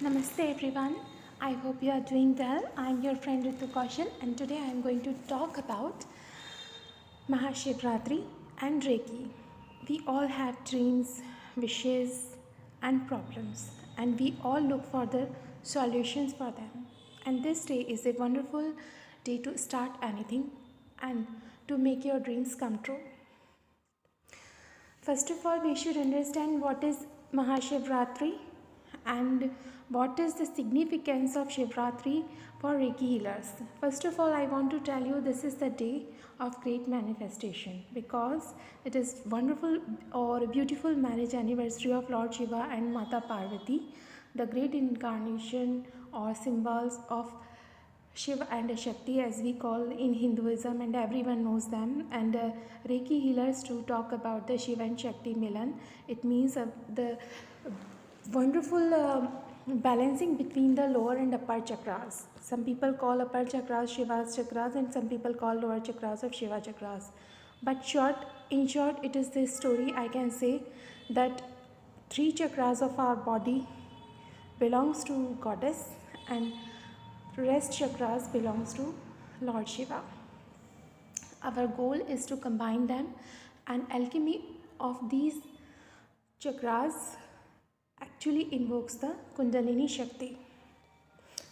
Namaste everyone. I hope you are doing well. I am your friend Ritu Kaushal and today I am going to talk about Mahashivratri and Reiki. We all have dreams, wishes and problems and we all look for the solutions for them. And this day is a wonderful day to start anything and to make your dreams come true. First of all, we should understand what is Mahashivratri and what is the significance of Shivratri for Reiki healers. First of all, I want to tell you this is the day of great manifestation because it is wonderful or beautiful marriage anniversary of Lord Shiva and Mata Parvati, the great incarnation or symbols of Shiva and Shakti as we call in Hinduism, and everyone knows them. And Reiki healers to talk about the Shiva and Shakti Milan. It means the wonderful balancing between the lower and upper chakras. Some people call upper chakras Shiva's chakras and some people call lower chakras of Shiva chakras. But in short, it is this story I can say that three chakras of our body belongs to goddess and rest chakras belongs to Lord Shiva. Our goal is to combine them, and alchemy of these chakras actually invokes the Kundalini Shakti.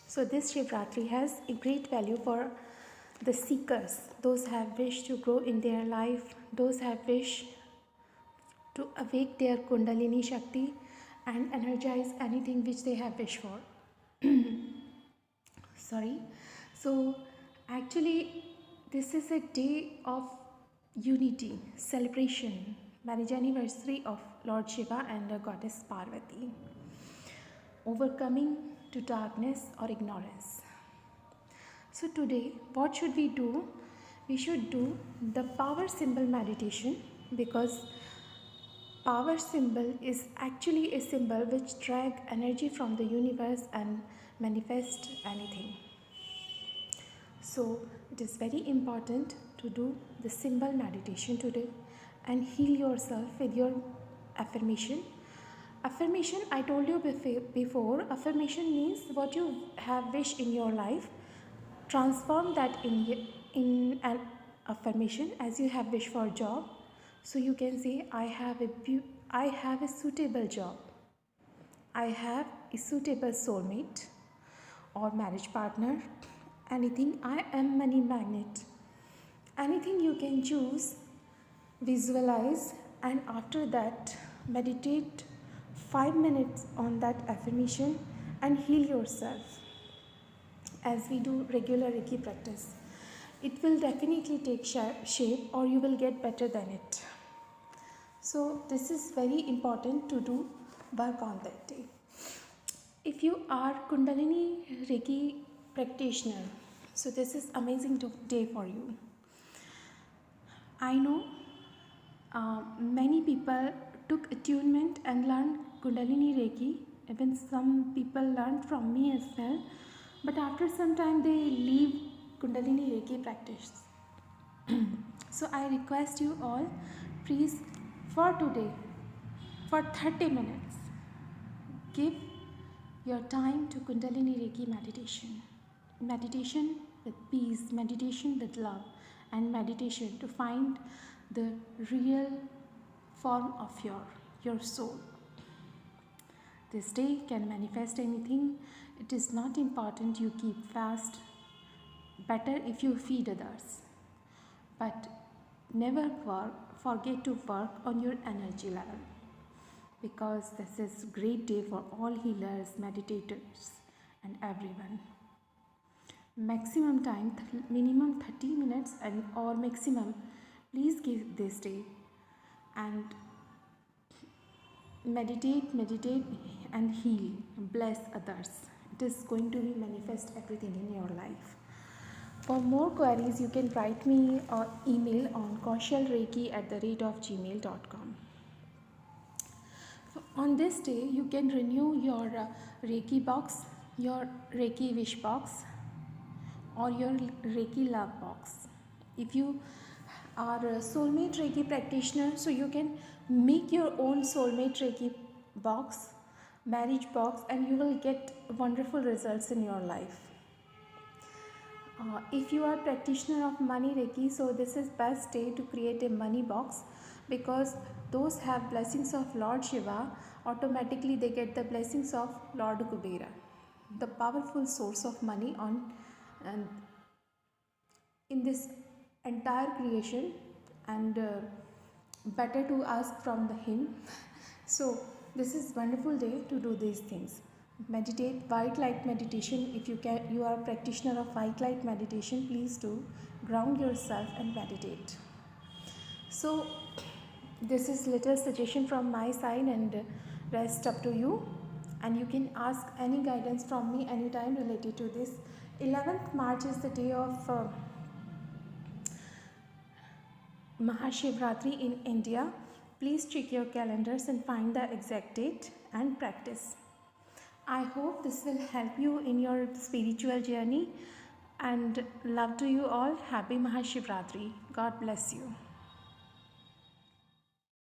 So this Shivratri has a great value for the seekers, those who have wish to grow in their life, those who have wish to awake their Kundalini Shakti and energize anything which they have wish for. Sorry. So actually this is a day of unity, celebration, marriage anniversary of Lord Shiva and the goddess Parvati, overcoming to darkness or ignorance. So today what should we do? We should do the power symbol meditation, because power symbol is actually a symbol which drag energy from the universe and manifest anything. So it is very important to do the symbol meditation today and heal yourself with your affirmation. Affirmation, I told you before, affirmation means what you have wish in your life. Transform that in an affirmation. As you have wish for job, so you can say I have a suitable job, I have a suitable soulmate or marriage partner, anything, I am money magnet. Anything you can choose, visualize, and after that meditate 5 minutes on that affirmation and heal yourself as we do regular Reiki practice. It will definitely take shape or you will get better than it. So this is very important to do work on that day. If you are Kundalini Reiki practitioner, so this is amazing day for you. I know many people took attunement and learned Kundalini Reiki. Even some people learned from me as well, but after some time they leave Kundalini Reiki practice. So I request you all, please, for today, for 30 minutes, give your time to Kundalini Reiki meditation. Meditation with peace, meditation with love, and meditation to find the real form of your soul. This day can manifest anything. It is not important you keep fast. Better if you feed others. But never forget to work on your energy level, because this is a great day for all healers, meditators and everyone. Maximum time, minimum 30 minutes or maximum, please give this day and meditate and heal, bless others. It is going to be manifest everything in your life. For more queries, you can write me or email on kaushalreiki@gmail.com. On this day, you can renew your Reiki box, your Reiki wish box, or your Reiki love box. If you are a soulmate Reiki practitioner, so you can make your own soulmate Reiki box marriage box, and you will get wonderful results in your life. If you are practitioner of money reiki, so this is best day to create a money box, because those have blessings of Lord Shiva, automatically they get the blessings of Lord Kubera, the powerful source of money on and in this entire creation. And better to ask from the him. So this is wonderful day to do these things. Meditate, white light meditation. If you can, you are a practitioner of white light meditation, please do ground yourself and meditate. So this is little suggestion from my side, and rest up to you. And you can ask any guidance from me anytime related to this. 11th March is the day of Mahashivratri in India. Please check your calendars and find the exact date and practice. I hope this will help you in your spiritual journey, and love to you all. Happy Mahashivratri. God bless you.